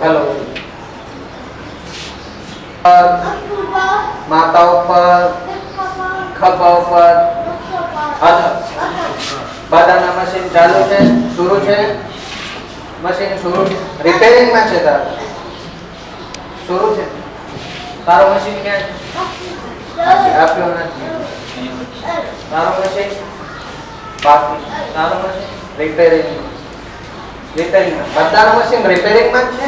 चलो माता ऊपर खभा ऊपर બધાના મશીન ચાલુ છે શરૂ છે મશીન શરૂ રિપેરિંગ માં છે તાર શરૂ છે તારો મશીન ક્યાં આપ્યો નથી તારો મશીન બાકી તારો મશીન રિપેરિંગ બધાનું મશીન રિપેરિંગ માં છે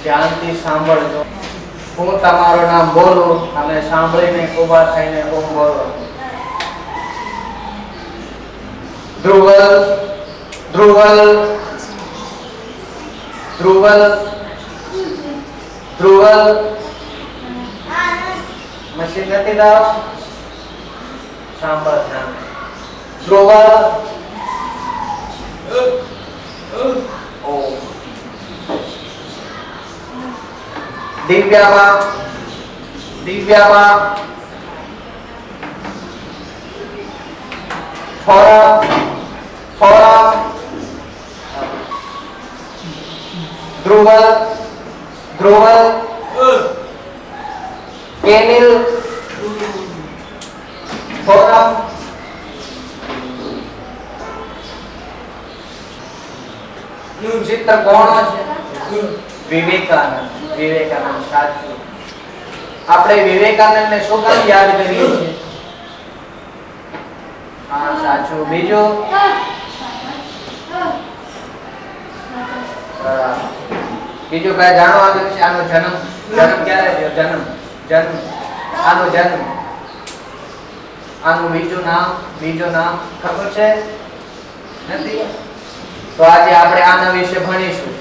ધ્યાનથી સાંભળજો હું તમારું નામ બોલું અને સાંભળીને ઊભા થઈને ઓમ બોલો ધ્રુવલ ધ્રુવલ ધ્રુવલ ધ્રુવલ મશીન નથી લાવ સાંભળ ધ્યાન ધ્રુવલ ઓ દિવ્યામાં દિવ્યામાં forum forum Dhruval Dhruval કેનિલ forum નું ચિત્ર કોણ છે વિવેકાનંદ વિવેકાનંદ સાચું આપણે વિવેકાનંદ ને શું કામ યાદ કરીએ છીએ હા સાચું બીજું બીજું કઈ જાણવા આવ્યું છે આનો જન્મ જન્મ ક્યારે થયો જન્મ જન્મ આનો જન્મ આનું બીજું નામ ખબર છે નથી તો આજે આપણે આના વિશે ભણીશું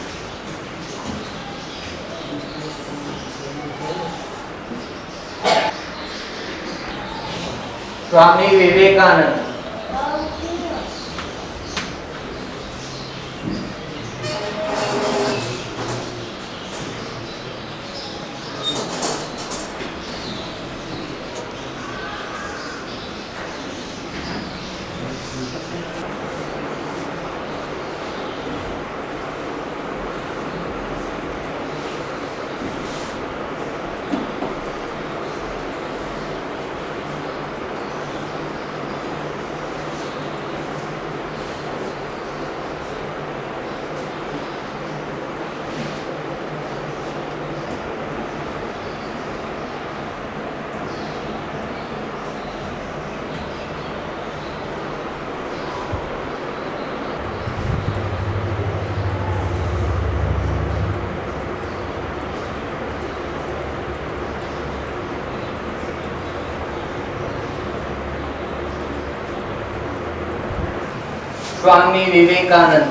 स्वामी विवेकानंद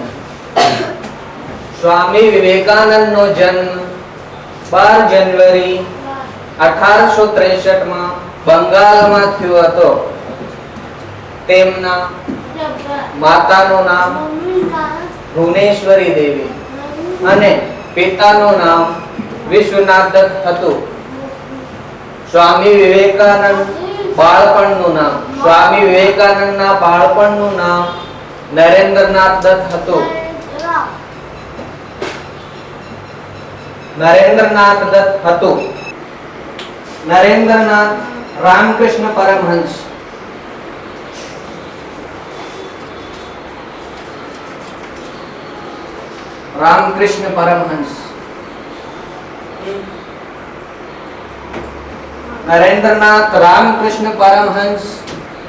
સ્વામી વિવેકાનંદ નો જન્મ 12 જાન્યુઆરી 1863 માં બંગાળમાં થયો હતો. તેમના માતાનું નામ ભુવનેશ્વરી દેવી અને પિતાનું નામ વિશ્વનાથ દત્ત હતું. સ્વામી વિવેકાનંદના બાળપણનું નામ નરેન્દ્રનાથ દત્ત હતું. નરેન્દ્રનાથ રામકૃષ્ણ પરમહંસ નરેન્દ્રનાથ રામકૃષ્ણ પરમહંસ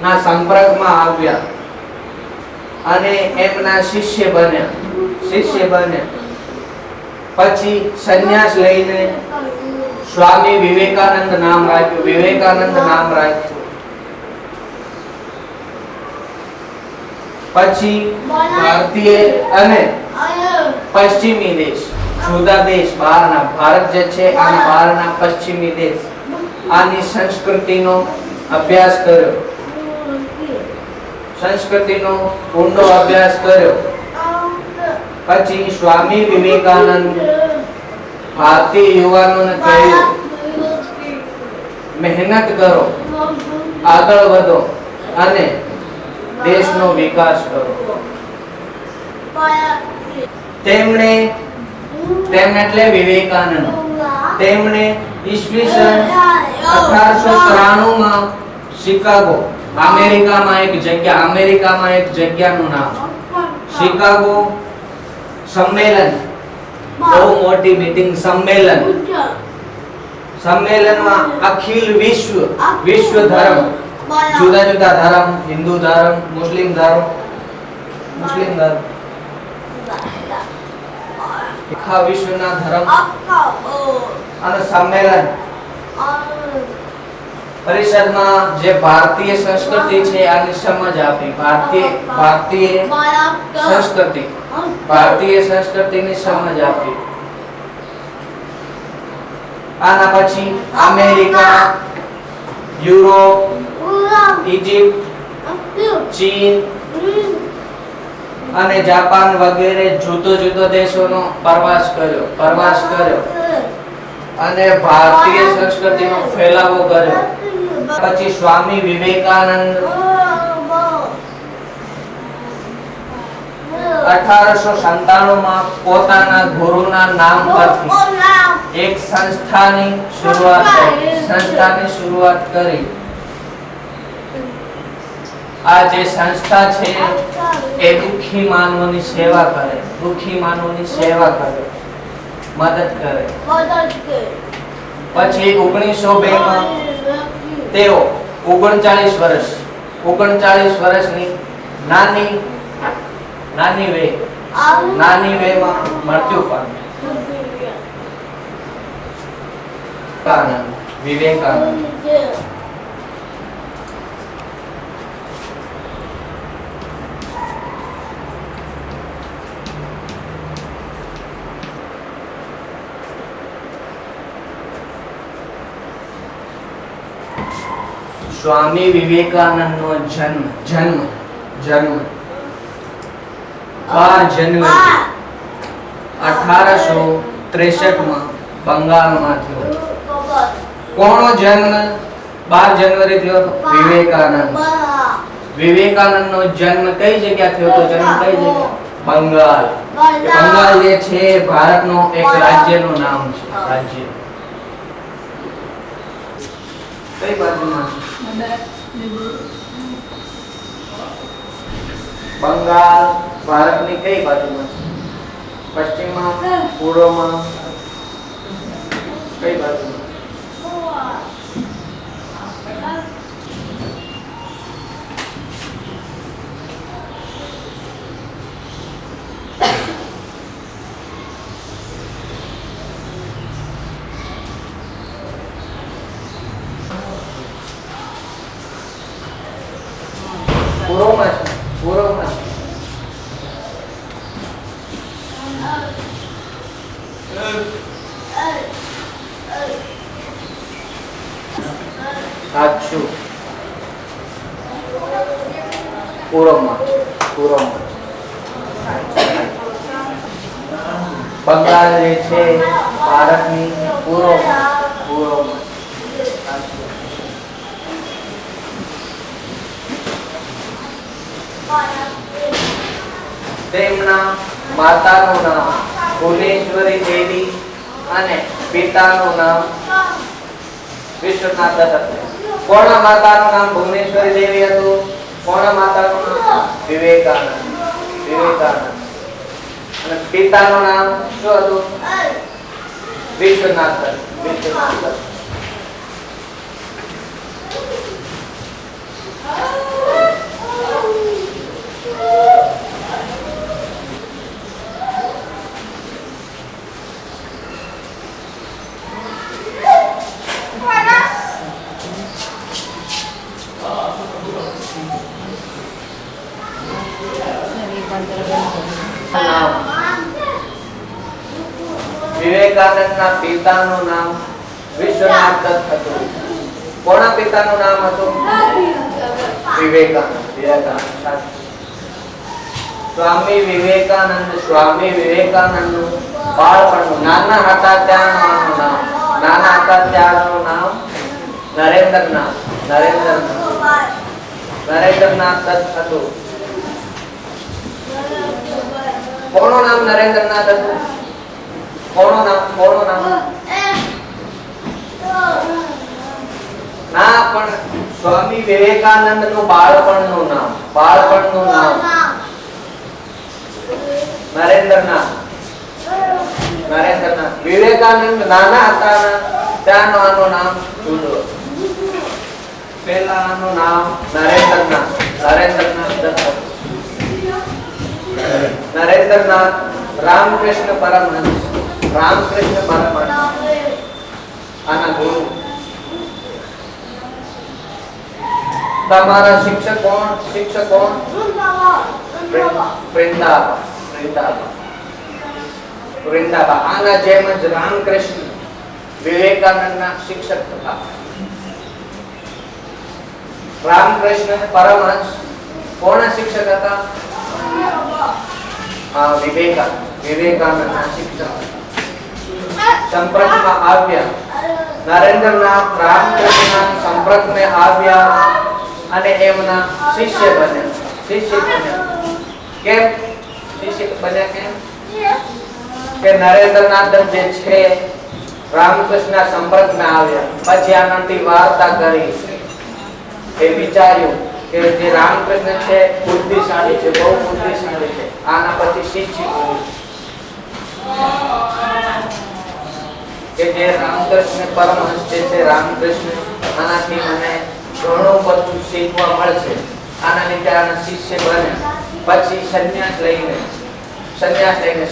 ના સંપર્કમાં આવ્યા અને એમના શિષ્ય બન્યા. પછી સંન્યાસ લઈને સ્વામી વિવેકાનંદ નામ રાખ્યું. પછી ભારતીય અને પશ્ચિમી દેશ, જુદા દેશ બહારના, ભારત જે છે અને બહારના પશ્ચિમી દેશ, આની સંસ્કૃતિનો અભ્યાસ કર્યો, સંસ્કૃતિનો ઊંડો અભ્યાસ કર્યો. પછી સ્વામી વિવેકાનંદ ભારતીય યુવાનોને કહ્યું, મહેનત કરો, આગળ વધો અને દેશનો વિકાસ કરો. તેમણે એટલે વિવેકાનંદ, તેમણે ઈસવીસન 1893 માં શિકાગો, અમેરિકામાં એક જગ્યાનું નામ શિકાગો સંમેલન, બહુ મોટી મીટિંગ, સંમેલનમાં અખિલ વિશ્વ ધર્મ, જુદા ધર્મ, હિન્દુ ધર્મ, મુસ્લિમ ધર્મ, આખા વિશ્વના ધર્મ અને સંમેલન પરિષદમાં જે ભારતીય સંસ્કૃતિ છે આની સમજ આપી. ભારતીય સંસ્કૃતિની સમજ આપી. આના પછી અમેરિકા, યુરોપ, ઇજિપ્ત, ચીન અને જાપાન વગેરે જુદો દેશોનો પ્રવાસ કર્યો અને ભારતીય સંસ્કૃતિનો ફેલાવો કર્યો. પછી સ્વામી વિવેકાનંદ 1897 માં પોતાના ગુરુના નામ પરથી એક સંસ્થાની શરૂઆત કરી. આ જે સંસ્થા છે એ દુઃખી માનવોની સેવા કરે, મદદ કરે. પછી 1902 માં તેઓ 39 વર્ષની નાની વયમાં મૃત્યુ પામ્યા. વિવેકાનંદ સ્વામી વિવેકાનંદનો જન્મ 12 જાન્યુઆરી 1863 માં બંગાળમાં થયો. કોનો જન્મ 12 જાન્યુઆરી થયો? વિવેકાનંદનો જન્મ કઈ જગ્યા થયો હતો? બંગાળ. બંગાળ જે છે ભારતનો એક રાજ્યનું નામ છે. કઈ બાજુમાં? બંગાળ ભારતની કઈ બાજુમાં છે? પશ્ચિમમાં, પૂર્વમાં, કઈ બાજુમાં? પૂર્વમાં. સાચું. પૂર્વમાં. બંગાળ જે છે ભારતની પૂર્વમાં. તેમના માતાનું નામ ભુવનેશ્વરી દેવી અને પિતાનું નામ વિશ્વનાથ દત્ત હતું. કોના માતાનું નામ ભુવનેશ્વરી દેવી હતું? કોના માતાનું નામ? વિવેકાનંદ. અને પિતાનું નામ શું હતું? વિશ્વનાથ દત્ત. નામ વિવેકાનંદના પિતાનું નામ વિશ્વનાથ દત્ત હતું. કોના પિતાનું નામ હતું? વિવેકાનંદ. સ્વામી વિવેકાનંદનું બાળપણનું નાના હતા ત્યારનું નામ નરેન્દ્રનાથ દત્ત હતું. કોનું નામ નરેન્દ્રનાથ હતું? કોનું નામ ના, પણ સ્વામી વિવેકાનંદનું બાળપણનું નામ નરેન્દ્રનાથ. વિવેકાનંદ નાના હતા ત્યાંનું આનું નામ જુદું. પહેલા આનું નામ નરેન્દ્રનાથ દત્ત. નરેન્દ્રનાથ રામકૃષ્ણ પરમહંસ આના ગુરુ. તમારા શિક્ષક કોણ? વૃંદાબા. આના જેમ જ રામકૃષ્ણ વિવેકાનંદના શિક્ષક હતા. રામકૃષ્ણ પરમહંસ કોના શિક્ષક હતા? વિવેકાનંદના શિક્ષક. સંપર્કમાં આવ્યા નરેન્દ્રનાથ રામકૃષ્ણના સંપર્કમાં આવ્યા અને એમના શિષ્ય બન્યા. કેમ શિષ્ય બન્યા? કે નરેન્દ્રનાથ જે છે રામકૃષ્ણના સંપર્કમાં આવ્યા, પછી આનાથી વાર્તા કરી. એ વિચાર્યું કે જે રામકૃષ્ણ છે બુદ્ધિશાળી છે, બહુ બુદ્ધિશાળી છે. આના પછી શિષ્ય કે જે રામકૃષ્ણ પરમહંસ છે રામકૃષ્ણ, આનાથી મને ઘણું બધું શીખવા મળશે. આના લીધે આના શિષ્ય બન્યા. પછી સંન્યાસ લઈને સંન્યાસ એટલે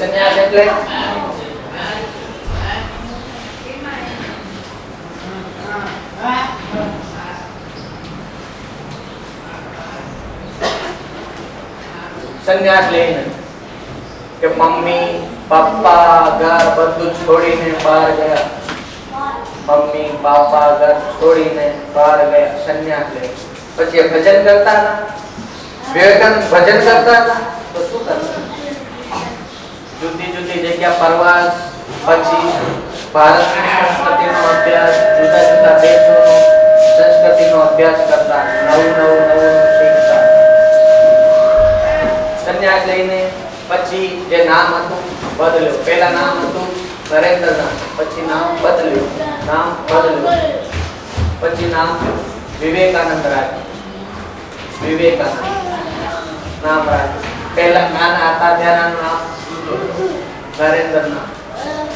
સંન્યાસ લઈને કે મમ્મી પપ્પા ઘર બધું છોડીને બહાર ગયા. સંન્યાસ લઈને પછી ભજન કરતા હતા. વિવેકાનંદ ભજન કરતા હતા તો શું કરતા? જુદી જગ્યા પ્રવાસ, પછી ભારતની સંસ્કૃતિનો અભ્યાસ, જુદા જુદા દેશોનો સંસ્કૃતિનો અભ્યાસ કરતા, નવું શીખતા. સંન્યાસ લઈને પછી જે નામ હતું બદલ્યું. પહેલા નામ હતું નરેન્દ્રનાથ, પછી નામ બદલ્યું. પછી નામ વિવેકાનંદ રાખ્યું. નામ રાખ્યું. પહેલા નાના હતા ત્યારનું નામ નરેન્દ્રનાથ.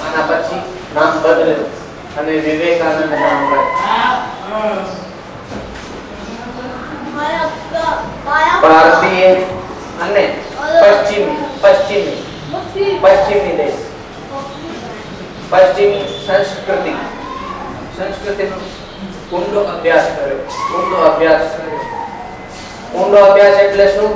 આના પછી નામ બદલ્યું અને વિવેકાનંદ નામ રાખ્યું. ભારતીય અને પશ્ચિમી દેશ, પશ્ચિમી સંસ્કૃતિનો ઊંડો અભ્યાસ કર્યો. ઊંડો અભ્યાસ એટલે શું?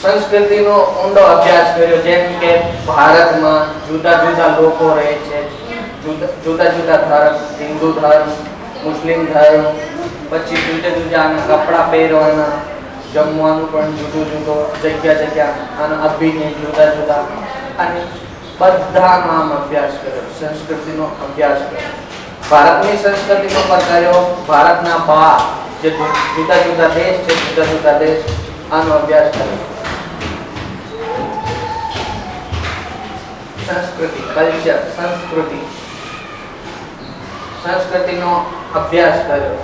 સંસ્કૃતિનો ઊંડો અભ્યાસ કર્યો. જેમ કે ભારતમાં જુદા જુદા લોકો રહે છે, જુદા જુદા ધર્મ, હિન્દુ ધર્મ, મુસ્લિમ ધર્મ, પછી જુદા કપડા પહેરવાના, જમવાનું પણ જુદું જગ્યા અને અભિનય જુદા અને બધાનો આમ અભ્યાસ કર્યો. સંસ્કૃતિનો અભ્યાસ કર્યો. ભારતની સંસ્કૃતિનો પર કર્યો. ભારતના બહાર જે જુદા જુદા દેશ છે, આનો અભ્યાસ કર્યો. સંસ્કૃતિનો અભ્યાસ કર્યો.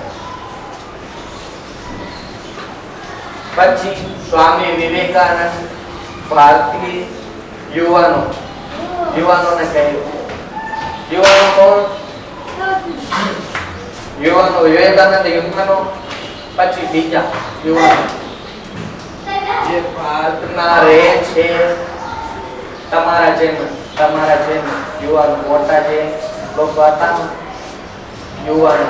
પછી સ્વામી વિવેકાનંદ ભારતીય યુવાનોને કહ્યું. યુવાનો કોણ? વિવેકાનંદ યુવાનો, પછી બીજા યુવાનો જે ભારતના રહે છે તમારા જેમ યુવાન મોટા છે લોકો હતા યુવાન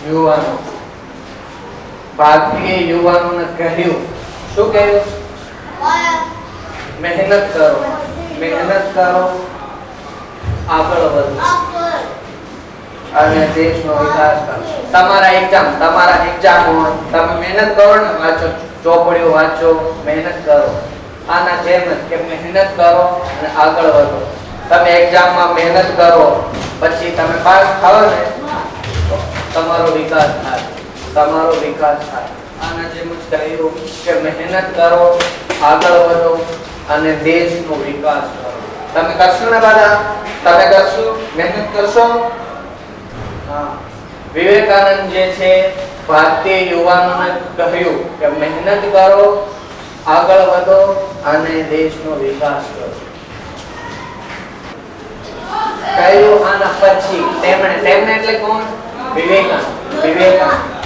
યુવાનો ભારતીય યુવાનોને કહ્યું શું કહ્યું મહેનત કરો આગળ વધો અને દેશનો વિકાસ કરો તમારા એક્ઝામ હોય તમે મહેનત કરો ને વાંચો ચોપડીઓ વાંચો મહેનત કરો આના જેમ કે મહેનત કરો અને આગળ વધો તમે એક્ઝામમાં મહેનત કરો પછી તમે પાસ થાઓ ને તમારો વિકાસ થાય આના જેમ જ કહ્યું કે મહેનત કરો આગળ વધો અને દેશનો વિકાસ કરો તમે કરશો ને બધા મહેનત કરશો હા વિવેકાનંદ જે છે ભારતીય યુવાનોને કહ્યું કે મહેનત કરો આગળ વધો અને દેશનો વિકાસ કરો કહ્યું આના પછી તેમણે એટલે કોણ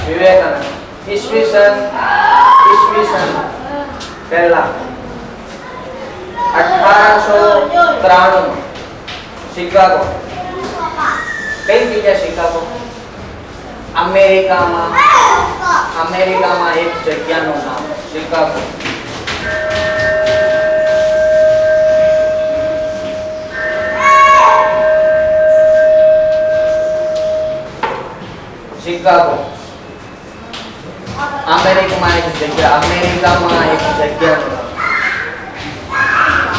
વિવેકાનંદ ઈસવીસન પહેલા 1893 શિકાગો કઈ જગ્યા શિકાગો અમેરિકામાં એક જગ્યાનું નામ શિકાગો અમેરિકામાં એક જગ્યાનું નામ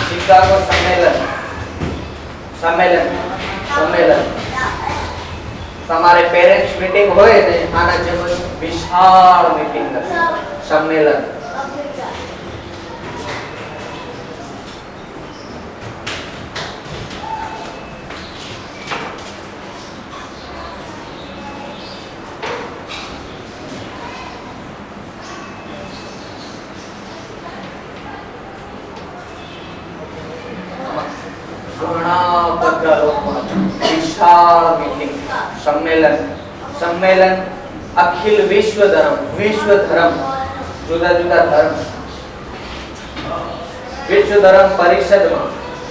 શિકાગો સંમેલન તમારે પેરેન્ટ્સ મીટિંગ હોય ને આના જેમ વિશાળ મીટિંગ સંમેલન વિશાળ મીટિંગ સંમેલન અખિલ વિશ્વ ધર્મ જુદા ધર્મ વિશ્વ ધર્મ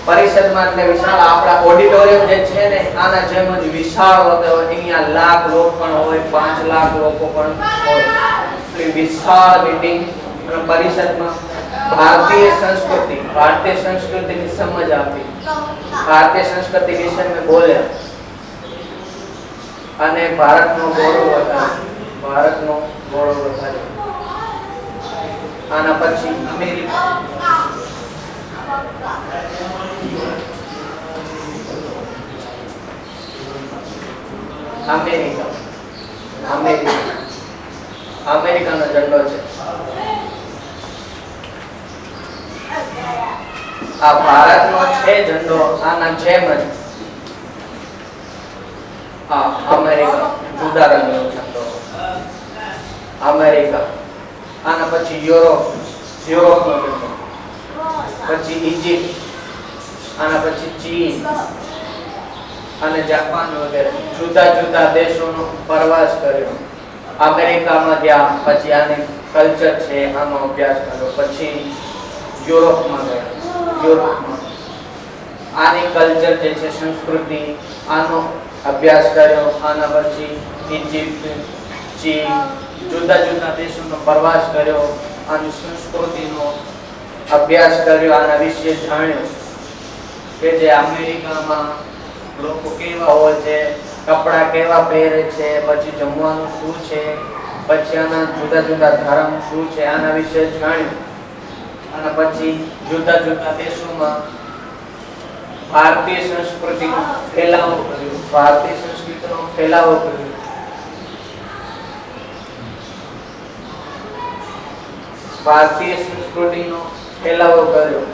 પરિષદમાં એટલે વિશાળ આપણા ઓડિટોરિયમ જે છે ને આના જેમ જ વિશાળ હોતો હોય અહીંયા લાખ લોકો પણ હોય 5 લાખ લોકો પણ હોય એટલે વિશાળ મીટિંગ અને પરિષદમાં ભારતીય સંસ્કૃતિની સમજ આપી ભારતીય સંસ્કૃતિ વિશે મેં બોલ્યા અને ભારતનો ગૌરવ વધાર્યો આના પછી અમેરિકાનો ઝંડો છે આ ભારતનો છે ઝંડો આના જેમ જ અમેરિકા જુદા રંગનો ઝંડો અમેરિકા આના પછી યુરોપનો ઝંડો પછી ઇજિપ્ત આના પછી ચીન અને જાપાન વગેરે જુદા દેશોનો પ્રવાસ કર્યો અમેરિકામાં ગયા પછી આની કલ્ચર છે આનો અભ્યાસ કર્યો પછી યુરોપમાં આની કલ્ચર જે છે સંસ્કૃતિ આનો અભ્યાસ કર્યો આના પછી ઇજિપ્ત ચીન જુદા દેશોનો પ્રવાસ કર્યો આની સંસ્કૃતિનો અભ્યાસ કર્યો આના વિશે જાણ્યો કે જે અમેરિકામાં લોકો કેવા હોય છે કપડા કેવા પહેરે છે પછી જમવાનું શું છે પછી આના જુદા ધર્મ શું છે આના વિશે જાણ્યું અને પછી જુદા દેશોમાં ભારતીય સંસ્કૃતિનો ફેલાવો કર્યો ભારતીય સંસ્કૃતિનો ફેલાવો કર્યો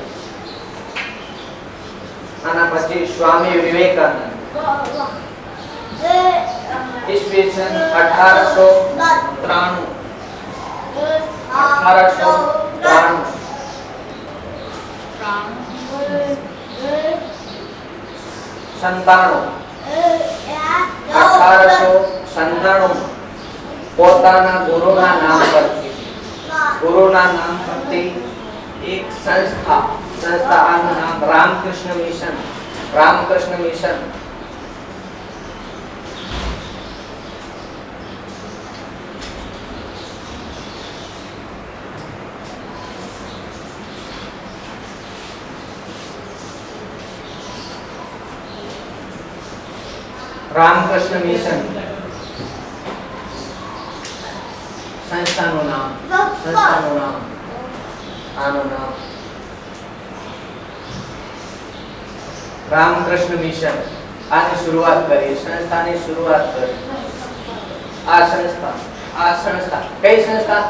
આના પછી સ્વામી વિવેકાનંદ ઈસવીસન 1893 1897 પોતાના ગુરુના નામ પરથી એક સંસ્થાનું નામ રામકૃષ્ણ મિશન સંસ્થાનું નામ આનું નામ રામકૃષ્ણ મિશન. આની શરૂઆત કરી, સંસ્થાની શરૂઆત કરી. આ સંસ્થા કઈ સંસ્થા?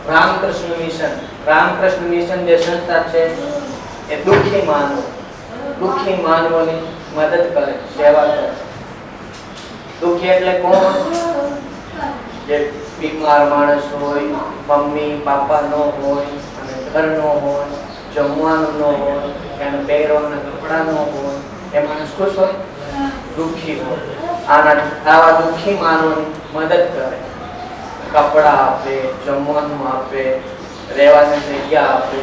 રામકૃષ્ણ મિશન જે સંસ્થા છે એ દુઃખી માનવોની મદદ કરે, સેવા કરે. દુઃખી એટલે કોણ? જે બીમાર માણસ હોય, મમ્મી પાપા નો હોય, અને ઘર નો હોય, જમવાનું નો હોય, એને પહેરવાના કપડા નો હોય, એ માણસ ખુશ હોય? દુઃખી હોય. આવા દુઃખી માનવોની મદદ કરે, કપડા આપે, જમવાનું આપે, રહેવાની જગ્યા આપે.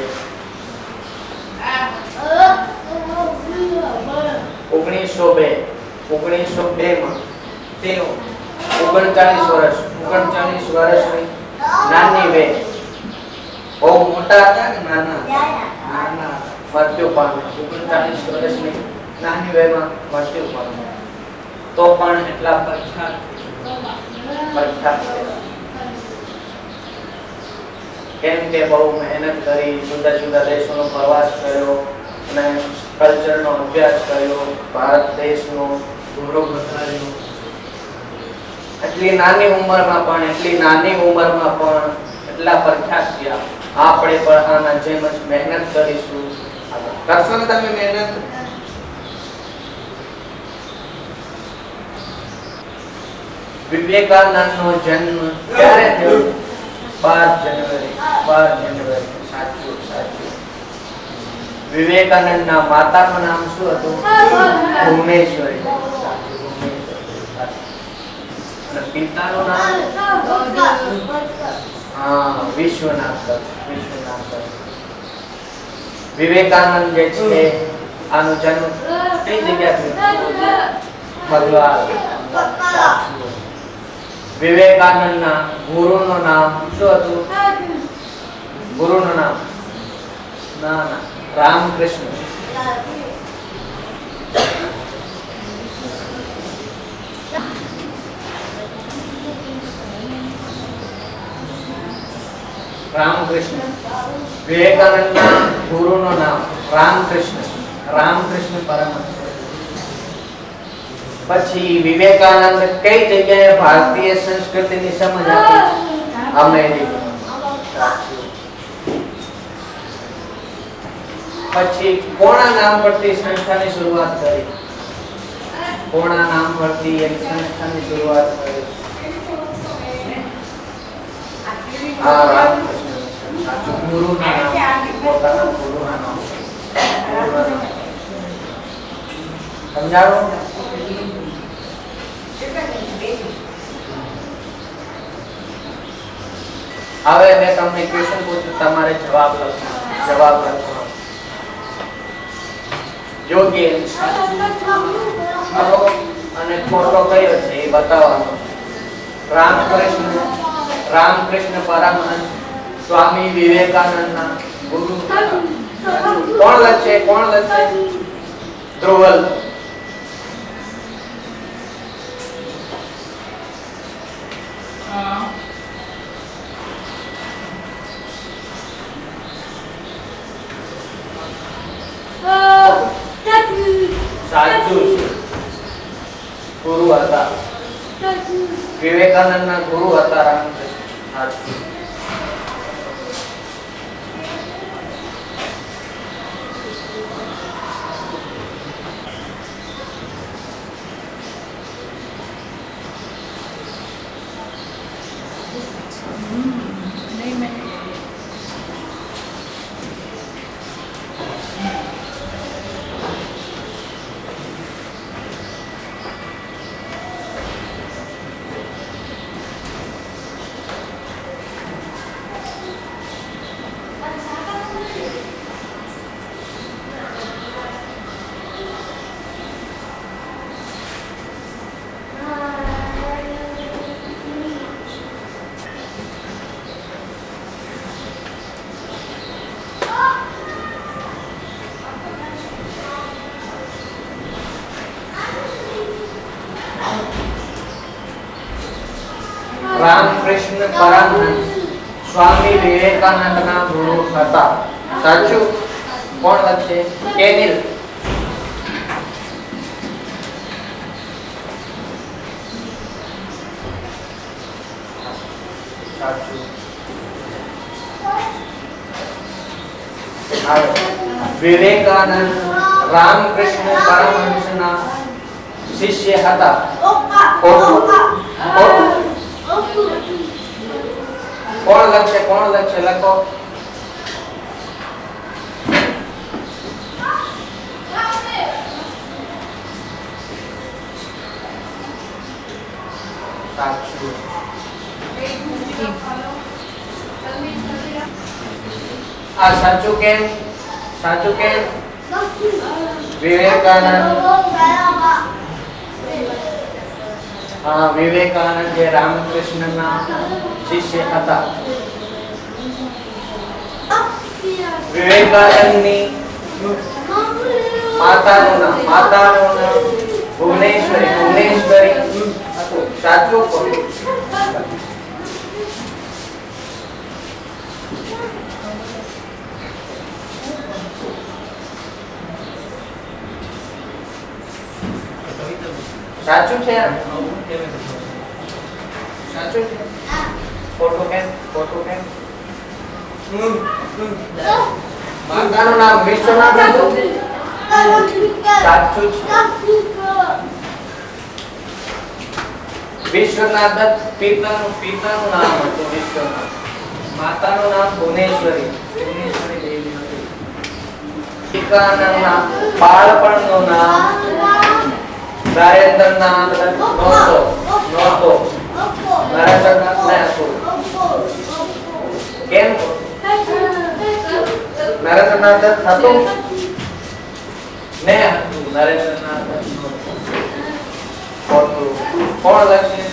1902 માં તેઓ 39 વર્ષની નાની વે, બહુ મોટા હતા કે નાના મૃત્યુ પામ્યા. 39 વર્ષની નાની વેમાં મૃત્યુ પામ્યા. તો પણ એટલા પ્રખ્યાત કેમ કે બહુ મહેનત કરી, જુદા દેશોનો પ્રવાસ કર્યો અને કલ્ચરનો અભ્યાસ કર્યો, ભારત દેશનો ગૌરવ વધાર્યો. એટલી નાની ઉંમરમાં પણ એટલા પ્રખ્યાત થયા. આપણે પણ આના જેમ જ મહેનત કરીશું. કરશો ને તમે મહેનત? વિવેકાનંદનો જન્મ ક્યારે થયો? 12 જાન્યુઆરી. સાચું. વિવેકાનંદના માતાનું નામ શું હતું? ભુવનેશ્વરી. અને પિતાનું નામ વિશ્વનાથ. વિવેકાનંદ જે છે આનો જન્મ કઈ જગ્યાએ થયો? ભગવાન. વિવેકાનંદના ગુરુનું નામ શું હતું? ગુરુનું નામ રામકૃષ્ણ. વિવેકાનંદના ગુરુનું નામ રામકૃષ્ણ પરમહંસ. પછી વિવેકાનંદ કઈ જગ્યાએ ભારતીય સંસ્કૃતિની સમજ આપી? અમેરિકા. પછી કોના નામ પરથી સંસ્થાની શરૂઆત કરી? કોના નામ પરથી એક સંસ્થાની શરૂઆત કરી? ગુરુના નામ, પોતાના ગુરુના નામ. સમજાણો? હવે મેં તમને ક્વેશ્ચન પૂછ્યું, તમારે જવાબ લખો. યોગ્ય અને ખોટો કયો છે એ બતાવવાનો. રામકૃષ્ણ પરમહંસ સ્વામી વિવેકાનંદના ગુરુ કોણ લખશે? ધ્રુવલ. સાચું. ગુરુ હતા, વિવેકાનંદના ગુરુ હતા રામકૃષ્ણ. પરમહંસ સ્વામી વિવેકાનંદના ગુરુ હતા. સાચું? કોણ લખશે? કેનિલ. સાચું. વિવેકાનંદ રામકૃષ્ણ પરમહંસના શિષ્ય હતા. કોણ લખશે? કોણ લખશે? લખો. સાચું. આ સાચું કેમ? સાચું કેમ? વિવેકાનંદ વિવેકાનંદ જે રામકૃષ્ણના શિષ્ય હતા. વિવેકાનંદની માતાનું નામ ભુવનેશ્વરી હતું. સાચું કોણ? સાચું છે? સાચું છે? ખોટું કેમ? ખોટું કેમ? માતાનું નામ વિશ્વનાથ હતું. સાચું છે. વિશ્વનાથ દત્ત પિતાનું નામ હતું વિશ્વનાથ. માતાનું નામ ભુવનેશ્વરી દેવી હતી. વિવેકાનંદના બાળપણનું નામ નરેન્દ્રનાથ દત્ત નરેન્દ્રનાથ ને હતું. કેમ? નરેન્દ્રનાથ દત્ત હતું ને હતું. નરેન્દ્રનાથ દત્ત ખોટું. કોણ લખશે?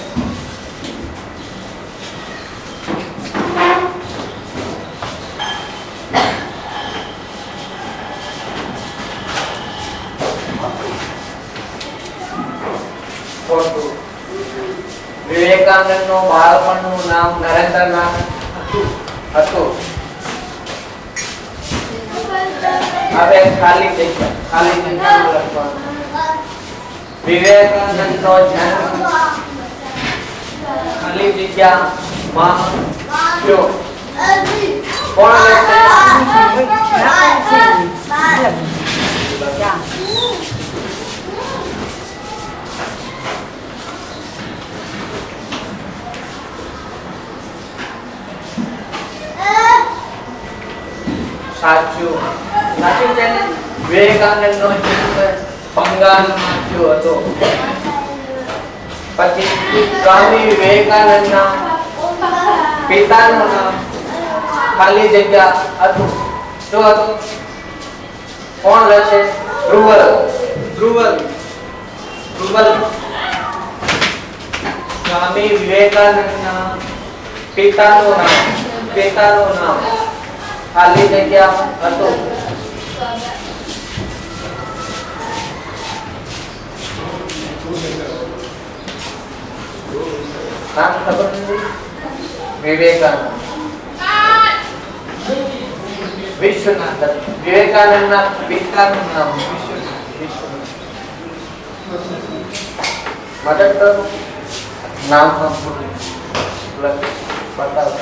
વિવેકાનંદ નું બાળપણનું નામ નરેન્દ્રનાથ હતું. હવે ખાલી જગ્યા લખવાનું. વિવેકાનંદ નો જન્મ ખાલી જગ્યા માં થયો. કોણ લખશે? સાચું. સાચું છે ને? વિવેકાનંદ નો જન્મ બંગાળમાં થયો હતો. પછી સ્વામી વિવેકાનંદ ના પિતાનું નામ ખાલી જગ્યા હતું. શું હતું? કોણ લખશે? ધ્રુવલ. સ્વામી વિવેકાનંદ ના પિતાનું નામ ખાલી જગ્યા હતું. નામ ખબર નથી? વિવેકાનંદ. વિશ્વનાથ દત્ત. વિવેકાનંદ ના પિતાનું નામ વિશ્વનાથ. મદદ કરો. નામ બતાવો.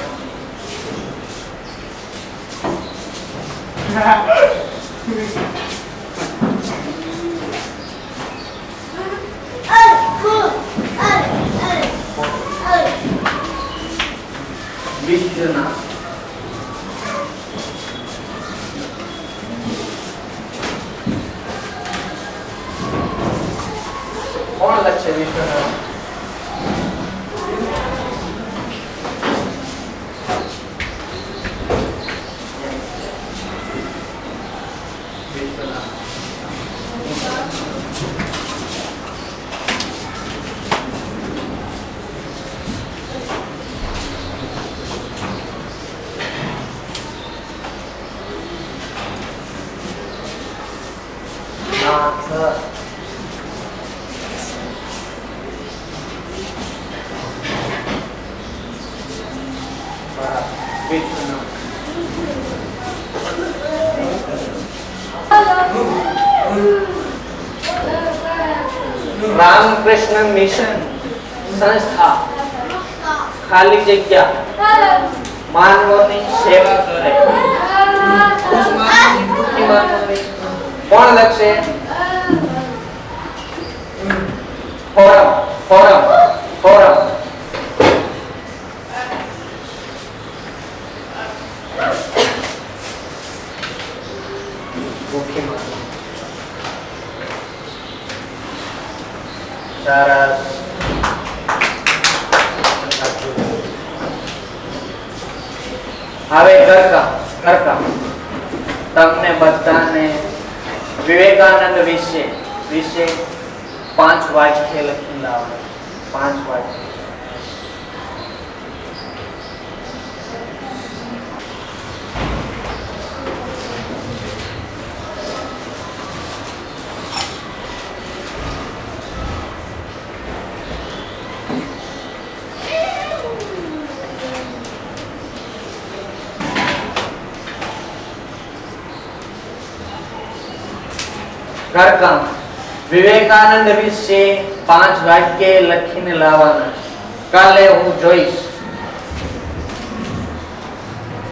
વિશ્વનાથ. કોણ લખશે? વિશ્વનાથ. વિષ્ણુ રામકૃષ્ણ મિશન સંસ્થા ખાલી જગ્યા માનવોની સેવા કરે કોણ લખશે ફોરમ ફોરમ ફોરમ સરસ હવે ઘરકામ તમને બધાને વિવેકાનંદ વિશે 5 વાક્ય લખી લાવો 5 વાક્ય ઘરકામ વિવેકાનંદ વિશે 5 વાક્ય લખીને લાવવાના કાલે હું જોઈશ